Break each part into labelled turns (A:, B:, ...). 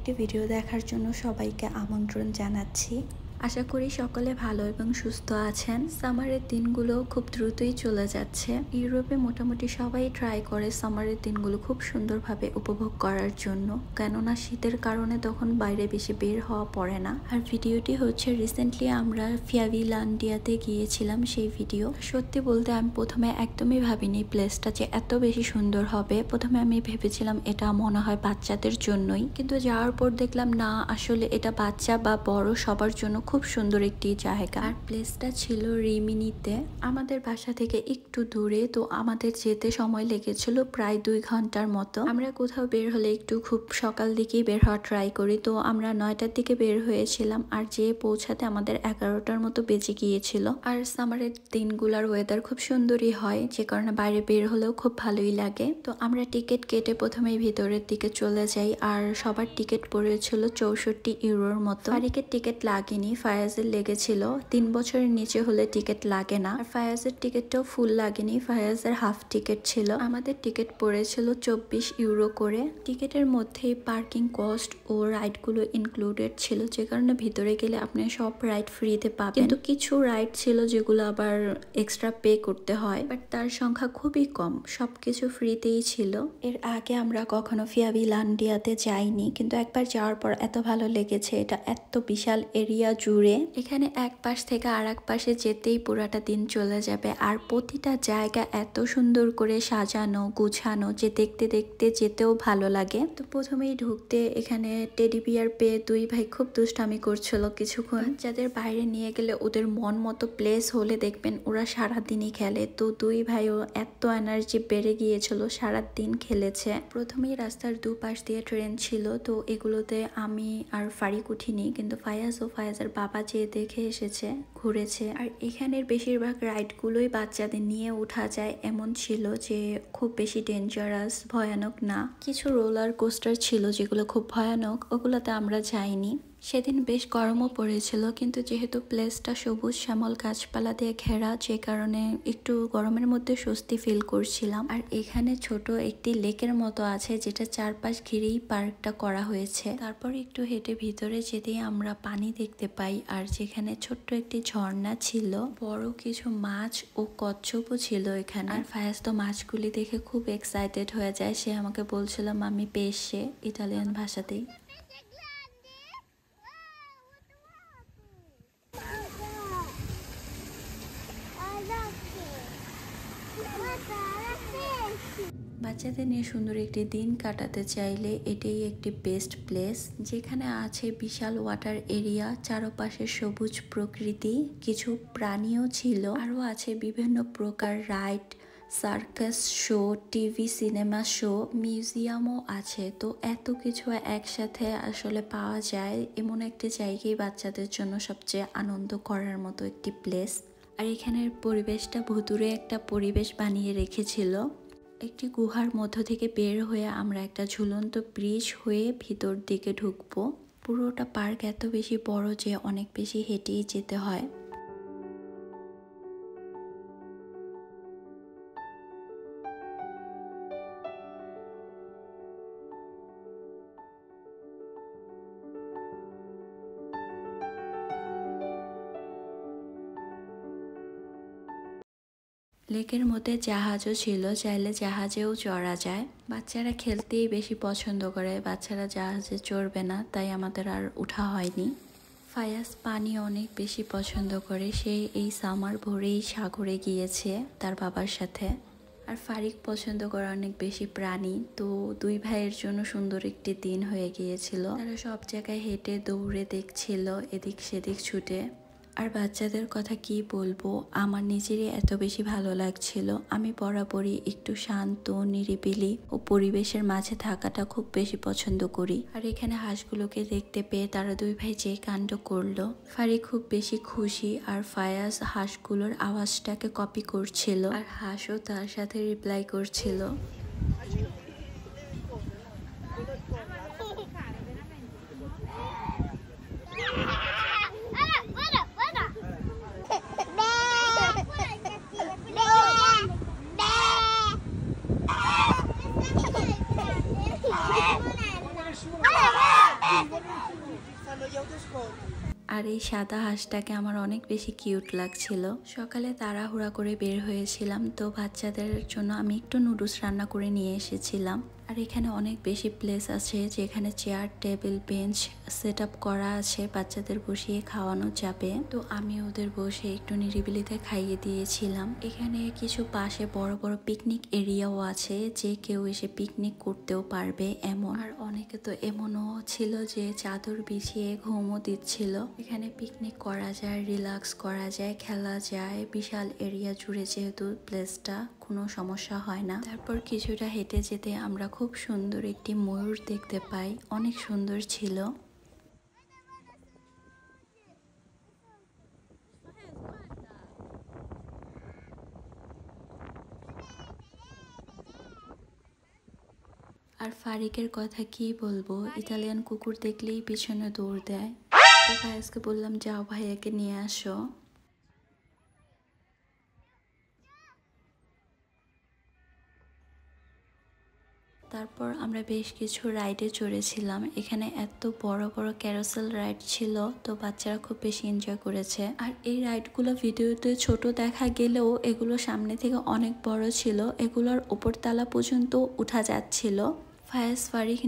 A: আরেকটি ভিডিও দেখার জন্য সবাইকে আমন্ত্রণ জানাচ্ছি। আশা করি সকলে ভালো এবং সুস্থ আছেন। সামারের দিনগুলো খুব দ্রুতই চলে যাচ্ছে। ইউরোপে মোটামুটি সবাই ট্রাই করে সামারের দিনগুলো খুব সুন্দরভাবে উপভোগ করার জন্য, কেননা শীতের কারণে তখন বাইরে বেশি বের হওয়া পড়ে না। আর ভিডিওটি হচ্ছে রিসেন্টলি আমরা ফিয়াভিল্যান্ডিয়াতে গিয়েছিলাম সেই ভিডিও। সত্যি বলতে আমি প্রথমে একদমই ভাবিনি প্লেসটা যে এত বেশি সুন্দর হবে। প্রথমে আমি ভেবেছিলাম এটা মনে হয় বাচ্চাদের জন্যই, কিন্তু যাওয়ার পর দেখলাম না, আসলে এটা বাচ্চা বা বড় সবার জন্য খুব সুন্দর একটি জায়গা। আর প্লেসটা ছিল রিমিনিতে, আমাদের বাসা থেকে একটু দূরে। তো আমাদের যেতে সময় লেগেছিল প্রায় 2 ঘন্টার মতো। আমরা কোথাও বের হলে একটু খুব সকাল দিকেই বের হওয়া ট্রাই করি। তো আমরা 9টার দিকে বের হয়েছিলাম, আর যে পৌঁছাতে আমাদের 11টার মতো বেজে গিয়েছিল। আর সামারের দিনগুলার ওয়েদার খুব সুন্দরই হয়, যে কারণে বাইরে বের হলেও খুব ভালোই লাগে। তো আমরা টিকিট কেটে প্রথমেই ভিতরের দিকে চলে যাই, আর সবার টিকিট পড়েছিল 64 ইউরোর মতো। ফারিকের টিকিট লাগেনি, ফায়াজের লেগেছিল। 3 বছরের নিচে হলে টিকিট লাগে না। আর ফায়াজের টিকিটটাও ফুল লাগেনি, ফায়াজের হাফ টিকিট ছিল। আমাদের টিকিট পড়েছিল 24 ইউরো করে। টিকিটের মধ্যেই পার্কিং কস্ট ও রাইডগুলো ইনক্লুডেড ছিল, যে কারণে ভিতরে গেলে আপনি সব রাইড ফ্রিতে পাবেন। কিন্তু কিছু রাইড ছিল যেগুলো আবার এক্সট্রা পে করতে হয়, বাট তার সংখ্যা খুবই কম, সবকিছু ফ্রিতেই ছিল। এর আগে আমরা কখনো ফিয়াভিল্যান্ডিয়াতে যাইনি, কিন্তু একবার যাওয়ার পর এত ভালো লেগেছে। এটা এত বিশাল এরিয়া জুড়ে, এখানে এক পাশ থেকে আর এক পাশে যেতেই পুরাটা দিন চলে যাবে। আর প্রতিটা জায়গা এত সুন্দর করে সাজানো গুছানো যে দেখতে দেখতে যেতেও ভালো লাগে। তো প্রথমেই ঢুকতে এখানে টেডি বিয়ার পেয়ে 2 ভাই খুব দুষ্টামি করছিল কিছুক্ষণ। যাদের বাইরে নিয়ে গেলে ওদের মন মতো প্লেস হলে দেখবেন ওরা সারাদিনই খেলে। তো 2 ভাইও এত এনার্জি বেড়ে গিয়েছিল, সারাদিন খেলেছে। প্রথমেই রাস্তার দুপাশ দিয়ে ট্রেন ছিল, তো এগুলোতে আমি আর ফারিক উঠিনি, কিন্তু ফায়াজ ও ফায়াজের বাবা যেয়ে দেখে এসেছে, ঘুরেছে। আর এখানের বেশিরভাগ রাইডগুলোই বাচ্চাদের নিয়ে উঠা যায় এমন ছিল, যে খুব বেশি ডেঞ্জারাস ভয়ানক না। কিছু রোলার কোস্টার ছিল যেগুলো খুব ভয়ানক, ওগুলোতে আমরা যাইনি। সেদিন বেশ গরমও পড়েছিল, কিন্তু যেহেতু প্লেসটা সবুজ শ্যামল গাছপালা দিয়ে ঘেরা, যে কারণে একটু গরমের মধ্যে স্বস্তি ফিল করছিলাম। আর এখানে ছোট একটি লেকের মতো আছে, যেটা চারপাশ ঘিরেই পার্কটা করা হয়েছে। তারপর একটু হেঁটে ভিতরে যেতেই আমরা পানি দেখতে পাই, আর যেখানে ছোট্ট একটি ঝর্ণা ছিল, বড় কিছু মাছ ও কচ্ছপও ছিল এখানে। আর ফায়াজ তো মাছগুলি দেখে খুব এক্সাইটেড হয়ে যায়, সে আমাকে বলছিল মাম্মি পেয়েছে, ইটালিয়ান ভাষাতেই। বাচ্চাদের নিয়ে সুন্দর একটি দিন কাটাতে চাইলে এটাই একটি বেস্ট প্লেস, যেখানে আছে বিশাল ওয়াটার এরিয়া, চারপাশে সবুজ প্রকৃতি, কিছু প্রাণীও ছিল, আরও আছে বিভিন্ন প্রকার ride, circus show, TV cinema show, মিউজিয়ামও আছে। তো এত কিছু একসাথে আসলে পাওয়া যায় এমন একটি জায়গায় বাচ্চাদের জন্য সবচেয়ে আনন্দ করার মতো একটি প্লেস। আর এখানের পরিবেশটা ভুতুরে একটা পরিবেশ বানিয়ে রেখেছিল। একটি গুহার মধ্য থেকে বের হয়ে আমরা একটা ঝুলন্ত ব্রিজ হয়ে ভিতর দিকে ঢুকবো। পুরোটা পার্ক এত বেশি বড় যে অনেক বেশি হেঁটেই যেতে হয়। লেকের মধ্যে জাহাজও ছিল, চাইলে জাহাজেও চড়া যায়। বাচ্চারা খেলতেই বেশি পছন্দ করে, বাচ্চারা জাহাজে চড়বে না, তাই আমাদের আর উঠা হয়নি। ফায়াজ পানি অনেক বেশি পছন্দ করে, সে এই সামার ভোরেই সাগরে গিয়েছে তার বাবার সাথে। আর ফারিক পছন্দ করে অনেক বেশি প্রাণী। তো 2 ভাইয়ের জন্য সুন্দর একটি দিন হয়ে গিয়েছিল। তারা সব জায়গায় হেঁটে দৌড়ে দেখছিল, এদিক সেদিক ছুটে। আর বাচ্চাদের কথা কি বলবো, আমার নিজেরই এত বেশি ভালো লাগছিল। আমি বরাবরই একটু শান্ত নিরিবিলি ও পরিবেশের মাঝে থাকাটা খুব বেশি পছন্দ করি। আর এখানে হাঁসগুলোকে দেখতে পেয়ে তারা 2 ভাই যে কাণ্ড করলো, ফারিক খুব বেশি খুশি। আর ফায়াজ হাঁসগুলোর আওয়াজটাকে কপি করছিল, আর হাঁসও তার সাথে রিপ্লাই করছিল। আর এই সাদা হাঁসটাকে আমার অনেক বেশি কিউট লাগছিল। সকালে তাড়াহুড়া করে বের হয়েছিলাম, তো বাচ্চাদের জন্য আমি একটু নুডলস রান্না করে নিয়ে এসেছিলাম। আর এখানে অনেক বেশি প্লেস আছে, যেখানে chair table bench set up করা আছে, বাচ্চাদের বসিয়ে খাওয়ানো যাবে। তো আমি ওদের বসে একটু নিরিবিলিতে খাইয়ে দিয়েছিলাম। এখানে কিছু পাশে বড় বড় পিকনিক এরিয়াও আছে, যে কেউ এসে পিকনিক করতেও পারবে এমন। আর অনেকে তো এমনও ছিল যে চাদর বিছিয়ে ঘুমও দিচ্ছিল। এখানে পিকনিক করা যায়, রিল্যাক্স করা যায়, খেলা যায়, বিশাল এরিয়া জুড়ে যেহেতু প্লেসটা, কোনো সমস্যা হয় না। তারপর কিছুটা হেঁটে যেতে আমরা খুব সুন্দর একটি ময়ূর দেখতে পাই, অনেক সুন্দর ছিল। আর ফারিকের কথা কি বলবো, ইতালিয়ান কুকুর দেখলেই পিছনে দৌড় দেয়। তো ফায়াজকে বললাম যাও ভাইয়াকে নিয়ে আসো। তারপর আমরা বেশ কিছু রাইডে চড়েছিলাম। এখানে এত বড় বড় ক্যারোসেল রাইড ছিল, তো বাচ্চারা খুব বেশি এনজয় করেছে। আর এই রাইডগুলো ভিডিওতে ছোট দেখা গেলেও এগুলো সামনে থেকে অনেক বড় ছিল, এগুলোর উপর তালা পর্যন্ত উঠা যাচ্ছিল। ফায়াজ ফারিক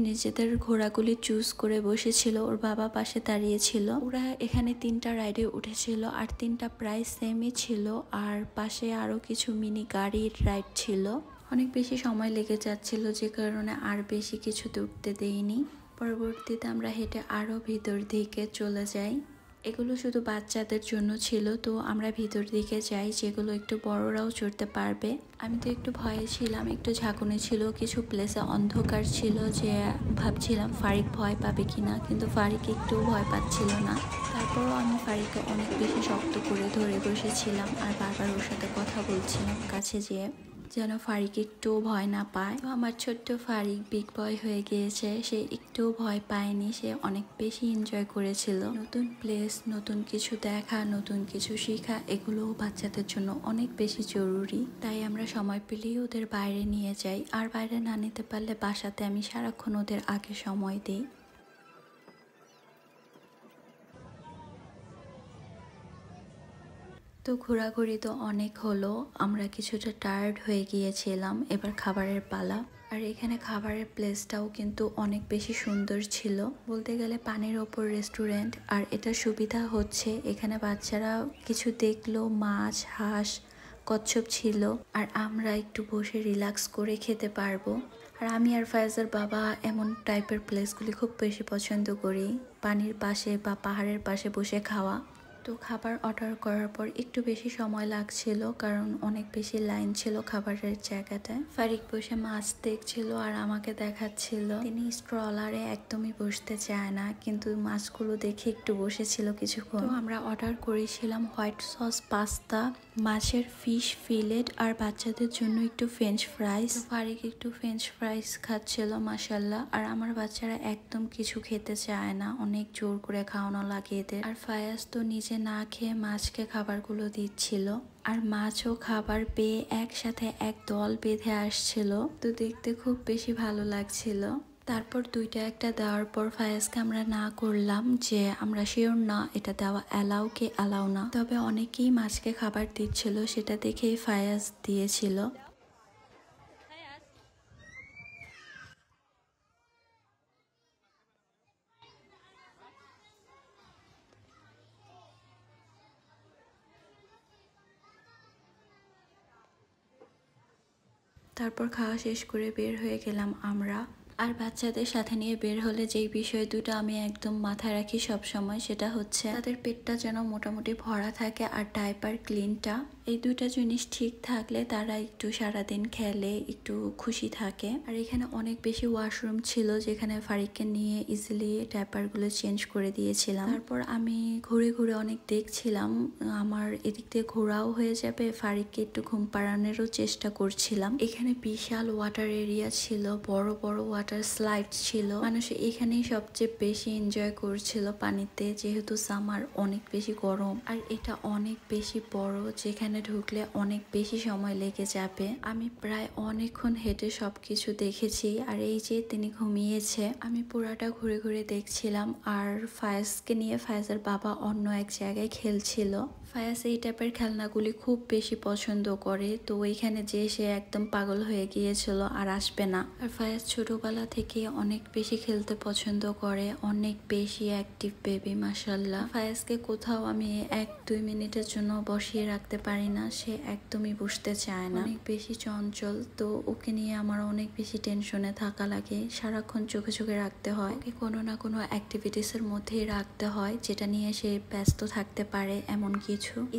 A: নিজেদের ঘোড়াগুলি চুজ করে বসেছিল, ওর বাবা পাশে দাঁড়িয়েছিল। ওরা এখানে 3টা রাইডে উঠেছিল, আর 3টা প্রায় সেমই ছিল। আর পাশে আরো কিছু মিনি গাড়ির রাইড ছিল। অনেক বেশি সময় লেগে যাচ্ছিল, যে কারণে আর বেশি কিছুতে উঠতে দেইনি। পরবর্তীতে আমরা হেঁটে আরো ভিতর দিকে চলে যাই। এগুলো শুধু বাচ্চাদের জন্য ছিল, তো আমরা ভিতর দিকে যাই, যেগুলো একটু বড়রাও চড়তে পারবে। আমি তো একটু ভয়ে ছিলাম, একটু ঝাঁকুনি ছিল, কিছু প্লেসে অন্ধকার ছিল, যে ভাবছিলাম ফারিক ভয় পাবে কিনা, কিন্তু ফারিক একটু ভয় পাচ্ছিল না। তারপরও আমি ফারিককে অনেক বেশি শক্ত করে ধরে বসেছিলাম, আর বারবার ওর সাথে কথা বলছিলাম কাছে যেয়ে, যেন ফারিক একটু ভয় না পায়। তো আমার ছোট্ট ফারিক বিগ বয় হয়ে গিয়েছে, সে একটু ভয় পায়নি, সে অনেক বেশি এনজয় করেছিল। নতুন প্লেস, নতুন কিছু দেখা, নতুন কিছু শেখা, এগুলো বাচ্চাদের জন্য অনেক বেশি জরুরি। তাই আমরা সময় পেলেই ওদের বাইরে নিয়ে যাই, আর বাইরে না নিতে পারলে বাসাতে আমি সারাক্ষণ ওদের আগে সময় দিই। তো ঘোরাঘুরি তো অনেক হলো, আমরা কিছুটা টায়ার্ড হয়ে গিয়েছিলাম, এবার খাবারের পালা। আর এখানে খাবারের প্লেসটাও কিন্তু অনেক বেশি সুন্দর ছিল, বলতে গেলে পানির ওপর রেস্টুরেন্ট। আর এটা সুবিধা হচ্ছে এখানে বাচ্চারা কিছু দেখলো, মাছ হাঁস কচ্ছপ ছিল, আর আমরা একটু বসে রিল্যাক্স করে খেতে পারবো। আর আমি আর ফায়াজের বাবা এমন টাইপের প্লেসগুলি খুব বেশি পছন্দ করি, পানির পাশে বা পাহাড়ের পাশে বসে খাওয়া। তো খাবার অর্ডার করার পর একটু বেশি সময় লাগছিল, কারণ অনেক বেশি লাইন ছিল খাবারের জায়গাটায়। ফারিক বসে মাছ দেখছিল আর আমাকে দেখাচ্ছিল। তিনি স্ট্রলারে একদমই বসতে চায় না, কিন্তু মাছগুলো দেখে একটু বসেছিল কিছুক্ষণ। তো আমরা অর্ডার করেছিলাম হোয়াইট সস পাস্তা, মাছের ফিশ ফিলেট, আর বাচ্চাদের জন্য একটু ফ্রেঞ্চ ফ্রাইস। ফারিক একটু ফ্রেঞ্চ ফ্রাইস খাচ্ছিল মাশাল্লাহ। আর আমার বাচ্চারা একদম কিছু খেতে চায় না, অনেক জোর করে খাওয়ানো লাগে এদের। আর ফায়াজ তো নিজে না খেয়ে মাছকে খাবারগুলো দিচ্ছিল, আর মাছও খাবার পেয়ে একসাথে এক দল বেঁধে আসছিল, তো দেখতে খুব বেশি ভালো লাগছিল। তারপর 2টা একটা দেওয়ার পর ফায়াজকে আমরা না করলাম, যে আমরা শিওর না এটা দেওয়া অ্যালাউ কি অ্যালাউ না, তবে অনেকেই মাছকে খাবার দিচ্ছিল, সেটা দেখেই ফায়াজ দিয়েছিল। তারপর খাওয়া শেষ করে বের হয়ে গেলাম আমরা। আর বাচ্চাদের সাথে নিয়ে বের হলে যেই বিষয় দুটো আমি একদম মাথায় রাখি সব সময়, সেটা হচ্ছে তাদের পেটটা যেন মোটামুটি ভরা থাকে, আর ডাইপার ক্লিনটা, এই 2টা জিনিস ঠিক থাকলে তারা একটু সারাদিন খেলে একটু খুশি থাকে। আর এখানে অনেক বেশি ওয়াশরুম ছিল, যেখানে ফারিককে নিয়ে ইজিলি ডাইপারগুলো চেঞ্জ করে দিয়েছিলাম। তারপর আমি ঘুরে ঘুরে অনেক দেখছিলাম, আমার এদিক দিয়ে ঘোরাও হয়ে যাবে, ফারিককে একটু ঘুম পাড়ানোরও চেষ্টা করছিলাম। এখানে বিশাল ওয়াটার এরিয়া ছিল, বড় বড় ওয়াটার স্লাইড ছিল, মানুষ এখানেই সবচেয়ে বেশি এনজয় করছিল পানিতে, যেহেতু সামার অনেক বেশি গরম। আর এটা অনেক বেশি বড়, যেখানে ওখানে ঢুকলে অনেক বেশি সময় লেগে যাবে। আমি প্রায় অনেকক্ষণ হেঁটে সবকিছু দেখেছি। আর এই যে তিনি ঘুমিয়েছে, আমি পুরাটা ঘুরে ঘুরে দেখছিলাম। আর ফায়াজকে নিয়ে ফায়াজের বাবা অন্য এক জায়গায় খেলছিল। ফায়াজ এই টাইপের খেলনাগুলি খুব বেশি পছন্দ করে, তো ওইখানে যে সে একদম পাগল হয়ে গিয়েছিল আর আসবে না। আর ফায়াজ ছোটবেলা থেকে অনেক বেশি খেলতে পছন্দ করে, অনেক বেশি অ্যাক্টিভ বেবি মাশাআল্লাহ। ফায়াজকে কোথাও আমি 1-2 মিনিটের জন্য বসিয়ে রাখতে পারি না, সে একদমই বসতে চায় না, অনেক বেশি চঞ্চল। তো ওকে নিয়ে আমার অনেক বেশি টেনশনে থাকা লাগে, সারাক্ষণ চোখে চোখে রাখতে হয়, ওকে কোনো না কোনো অ্যাক্টিভিটিসের মধ্যেই রাখতে হয় যেটা নিয়ে সে ব্যস্ত থাকতে পারে এমন কিছু।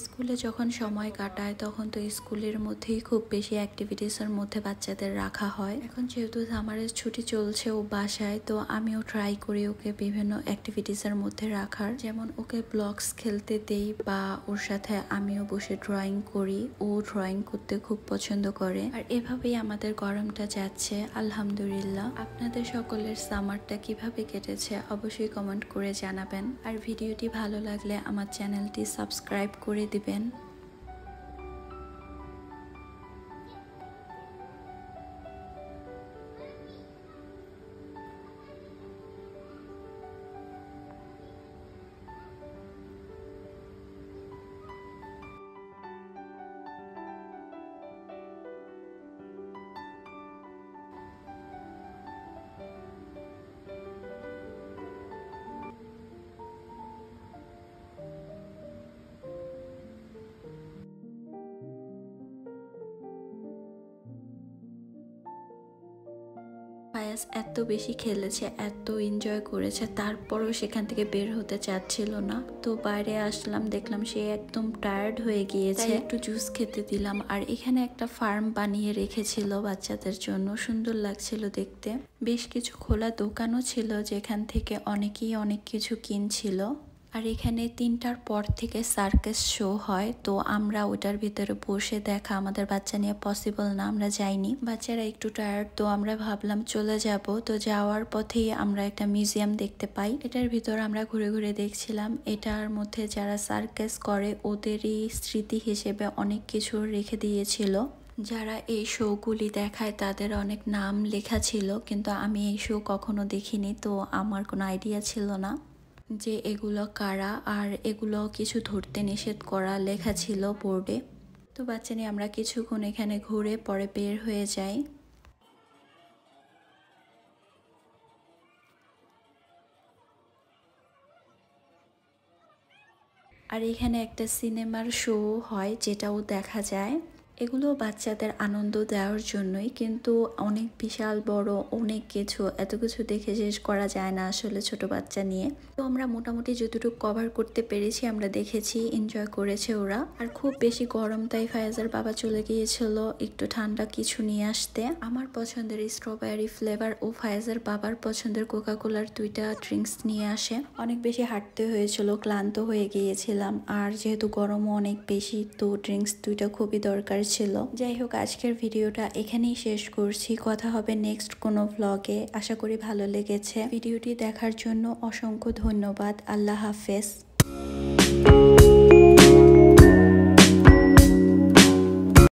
A: স্কুলে যখন সময় কাটায় তখন তো স্কুলের মধ্যেই খুব বেশি অ্যাক্টিভিটিসের মধ্যে বাচ্চাদের রাখা হয়। এখন যেহেতু সামারের ছুটি চলছে ও বাসায়, তো আমিও ট্রাই করি ওকে বিভিন্ন অ্যাক্টিভিটিসের মধ্যে রাখার, যেমন ওকে ব্লগস খেলতে দেই বা ওর সাথে আমিও বসে ড্রয়িং করি। ও ড্রয়িং করতে খুব পছন্দ করে। আর এভাবেই আমাদের গরমটা যাচ্ছে আলহামদুলিল্লাহ। আপনাদের সকলের সামারটা কিভাবে কেটেছে অবশ্যই কমেন্ট করে জানাবেন। আর ভিডিওটি ভালো লাগলে আমার চ্যানেলটি সাবস্ক্রাইব করে দিবেন। ফায়াজ এত বেশি খেলেছে, এত এনজয় করেছে, তারপরও সেখান থেকে বের হতে চাচ্ছিল না। তো বাইরে আসলাম, দেখলাম সে একদম টায়ার্ড হয়ে গিয়েছে, একটু জুস খেতে দিলাম। আর এখানে একটা ফার্ম বানিয়ে রেখেছিল বাচ্চাদের জন্য, সুন্দর লাগছিল দেখতে। বেশ কিছু খোলা দোকানও ছিল যেখান থেকে অনেকেই অনেক কিছু কিনছিল। আর এখানে 3টার পর থেকে সার্কাস শো হয়, তো আমরা ওটার ভিতরে বসে দেখা আমাদের বাচ্চা নিয়ে পসিবল না, আমরা যাইনি। বাচ্চারা একটু টায়ার্ড, তো আমরা ভাবলাম চলে যাব। তো যাওয়ার পথেই আমরা একটা মিউজিয়াম দেখতে পাই, এটার ভিতর আমরা ঘুরে ঘুরে দেখছিলাম। এটার মধ্যে যারা সার্কাস করে ওদেরই স্মৃতি হিসেবে অনেক কিছু রেখে দিয়েছিল। যারা এই শোগুলি দেখায় তাদের অনেক নাম লেখা ছিল, কিন্তু আমি এই শো কখনো দেখিনি, তো আমার কোনো আইডিয়া ছিল না যে এগুলো কারা। আর এগুলো কিছু ধরতে নিষেধ করা লেখা ছিল বোর্ডে। তো বাচ্চা নিয়ে আমরা কিছুক্ষণ এখানে ঘুরে পরে বের হয়ে যাই। আর এখানে একটা সিনেমার শো হয় যেটাও দেখা যায়। এগুলো বাচ্চাদের আনন্দ দেওয়ার জন্যই, কিন্তু অনেক বিশাল বড় অনেক কিছু, এত কিছু দেখে শেষ করা যায় না আসলে ছোট বাচ্চা নিয়ে। তো আমরা মোটামুটি যতটুকু কভার করতে পেরেছি আমরা দেখেছি, এনজয় করেছে ওরা। আর খুব বেশি গরম, তাই ফায়াজের বাবা চলে গিয়েছিল একটু ঠান্ডা কিছু নিয়ে আসতে। আমার পছন্দের স্ট্রবেরি ফ্লেভার ও ফায়াজের বাবার পছন্দের কোকাকোলার 2টা ড্রিঙ্কস নিয়ে আসে। অনেক বেশি হাঁটতে হয়েছিল, ক্লান্ত হয়ে গিয়েছিলাম। আর যেহেতু গরমও অনেক বেশি, তো ড্রিঙ্কস 2টা খুবই দরকার ছিল। যাই হোক, আজকের ভিডিওটা এখানেই শেষ করছি, কথা হবে নেক্সট কোনো ভ্লগে। আশা করি ভালো লেগেছে। ভিডিওটি দেখার জন্য অসংখ্য ধন্যবাদ। আল্লাহ হাফেজ।